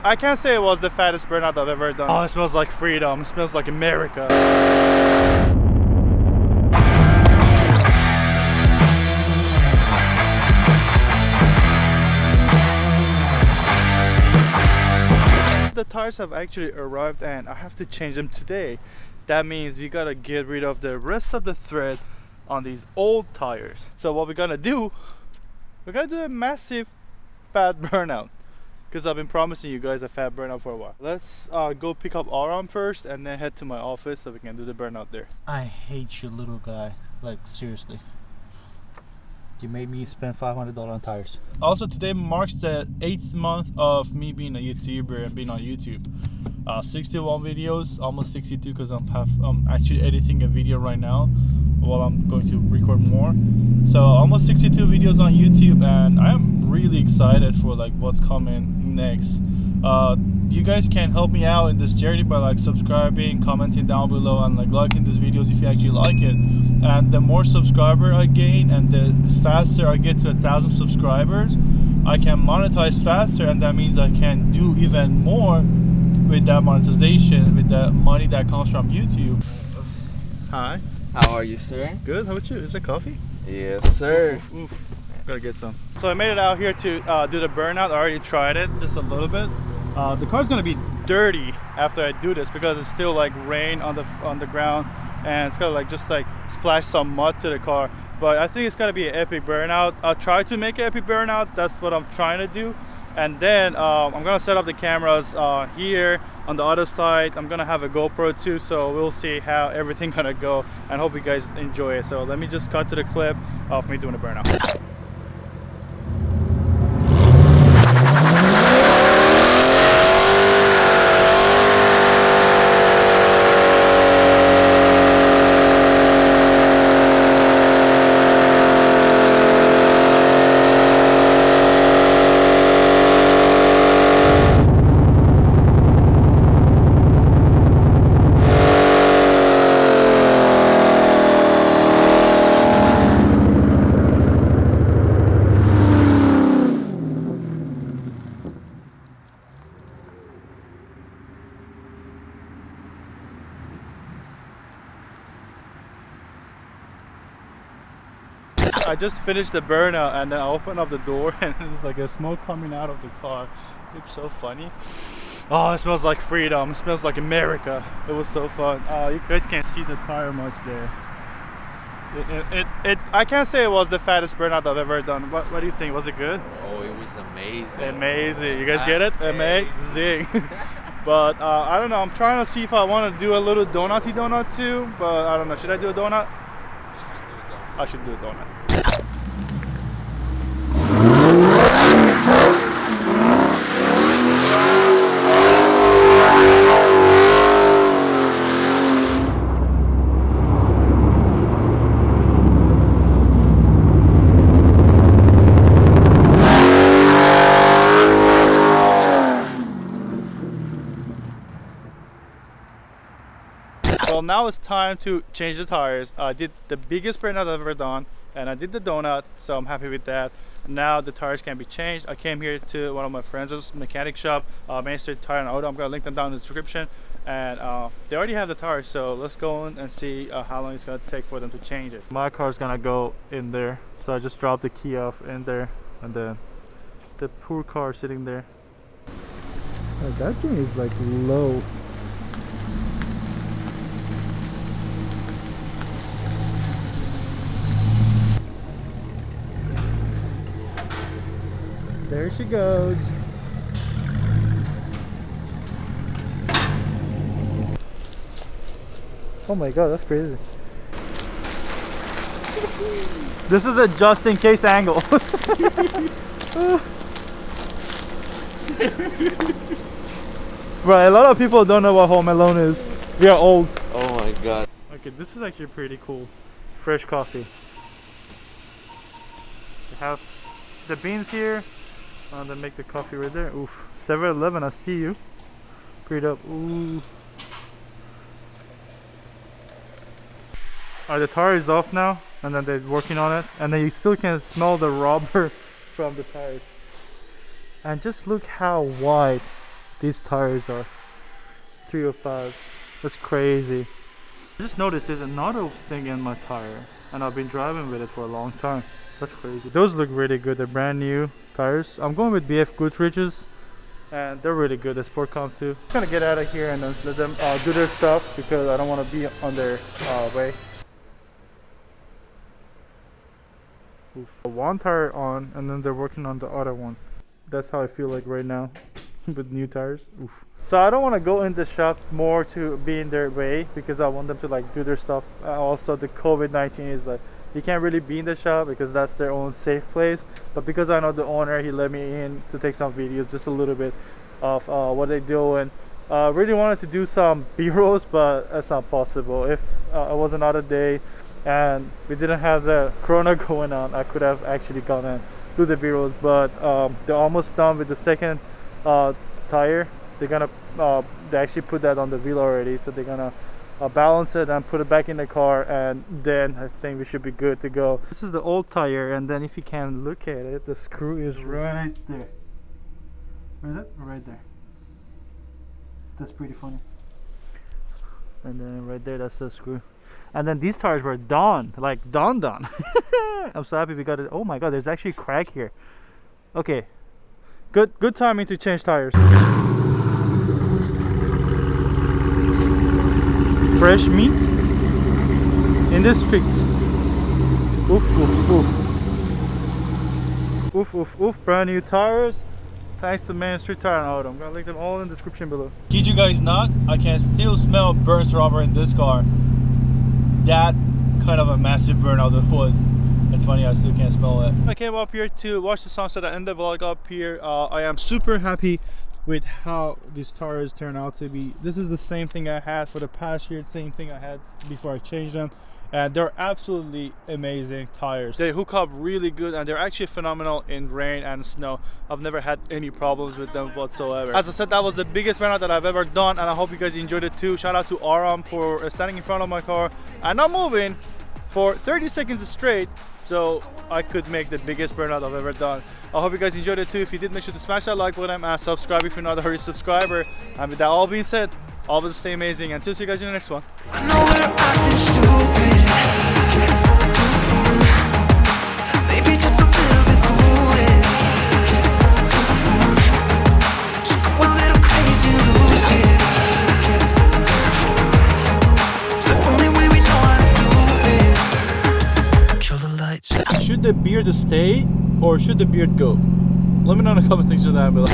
I can't say it was the fattest burnout I've ever done. Oh, it smells like freedom. It smells like America. The tires have actually arrived and I have to change them today. That means we gotta get rid of the rest of the thread on these old tires. So what we're gonna do, we're gonna do a massive fat burnout, because I've been promising you guys a fat burnout for a while. Let's go pick up Aram first and then head to my office so we can do the burnout there. I hate you, little guy. Like, seriously. You made me spend $500 on tires. Also, today marks the 8th month of me being a YouTuber and being on YouTube. 61 videos, almost 62, because I'm actually editing a video right now while I'm going to record more. So almost 62 videos on YouTube, and I am really excited for like what's coming next. You guys can help me out in this journey by like subscribing, commenting down below, and like liking these videos if you actually like it. And the more subscriber I gain and the faster I get to 1,000 subscribers, I can monetize faster, and that means I can do even more with that monetization, with the money that comes from YouTube. Hi. How are you, sir? Good. How about you? Is it coffee? Yes, sir. Oof. Gotta get some. So I made it out here to do the burnout. I already tried it just a little bit. The car's gonna be dirty after I do this because it's still like rain on the ground, and it's gonna like just like splash some mud to the car. But I think it's gonna be an epic burnout. I'll try to make an epic burnout. That's what I'm trying to do. And then I'm gonna set up the cameras here on the other side. I'm gonna have a GoPro too, so we'll see how everything gonna go, and hope you guys enjoy it. So let me just cut to the clip of me doing a burnout. I just finished the burnout, and then I opened up the door and there's like a smoke coming out of the car. It's so funny. Oh, it smells like freedom. It smells like America. It was so fun. You guys can't see the tire much there. I can't say it was the fattest burnout I've ever done. What do you think? Was it good? Oh, it was amazing. Amazing. You guys get it? Amazing. But I don't know. I'm trying to see if I want to do a little donut too. But I don't know. Should I do a donut? I should do a donut. Well, now it's time to change the tires. I did the biggest burnout I've ever done, and I did the donut, so I'm happy with that. Now the tires can be changed. I came here to one of my friends' mechanic shop, Main Street Tire and Auto. I'm gonna link them down in the description, and they already have the tires, so let's go in and see how long it's gonna take for them to change it. My car's gonna go in there, so I just dropped the key off in there, and then the poor car sitting there. That thing is like low. There she goes. Oh my god, that's crazy. This is a just in case angle. Bro, a lot of people don't know what Home Alone is. We are old. Oh my god. Okay, this is actually pretty cool. Fresh coffee. They have the beans here. And then make the coffee right there. Oof. 7-Eleven, I see you. Great up. Ooh. Alright, the tire is off now, and then they're working on it, and then you still can smell the rubber from the tires. And just look how wide these tires are 305. That's crazy. I just noticed there's another thing in my tire, and I've been driving with it for a long time. That's crazy. Those look really good. They're brand new tires. I'm going with BF Goodrich's, and they're really good. The Sport Comp too. I'm gonna get out of here and then let them do their stuff because I don't want to be on their way. Oof. One tire on, and then they're working on the other one. That's how I feel like right now with new tires. Oof. So I don't want to go in the shop more to be in their way because I want them to like do their stuff. Also, the COVID-19 is like you can't really be in the shop because that's their own safe place. But because I know the owner, he let me in to take some videos, just a little bit of what they do. And really wanted to do some B-rolls, but that's not possible. If it was another day and we didn't have the corona going on, I could have actually gone and do the B-rolls. But they're almost done with the second tire. They're gonna they actually put that on the wheel already, so they're gonna balance it and put it back in the car, and then I think we should be good to go. This is the old tire, and then if you can look at it, the screw is right there. Where is it? Right there. That's pretty funny. And then right there, that's the screw. And then these tires were done, like done. I'm so happy we got it. Oh my god, there's actually a crack here. Okay, good timing to change tires. Fresh meat in the streets. Oof, oof, oof. Oof, oof, oof. Brand new tires. Thanks to Main Street Tire and Auto. I'm gonna link them all in the description below. Kid you guys not, I can still smell burnt rubber in this car. That kind of a massive burnout it was. It's funny, I still can't smell it. I came up here to watch the sunset and end the vlog up here. I am super happy with how these tires turn out to be. This is the same thing I had for the past year, same thing I had before I changed them, and they're absolutely amazing tires. They hook up really good, and they're actually phenomenal in rain and snow. I've never had any problems with them whatsoever. As I said, that was the biggest burnout that I've ever done, and I hope you guys enjoyed it too. Shout out to Aram for standing in front of my car and not moving for 30 seconds straight, so I could make the biggest burnout I've ever done. I hope you guys enjoyed it too. If you did, make sure to smash that like button and subscribe if you're not already a subscriber. And with that all being said, always stay amazing. Until see you guys in the next one. I know we're acting stupid. Maybe just a little bit foolish. Just go a little crazy and lose it. It's the only way we know how to do it. Kill the lights. Should the beard stay or should the beard go? Let me know in the comment section down below.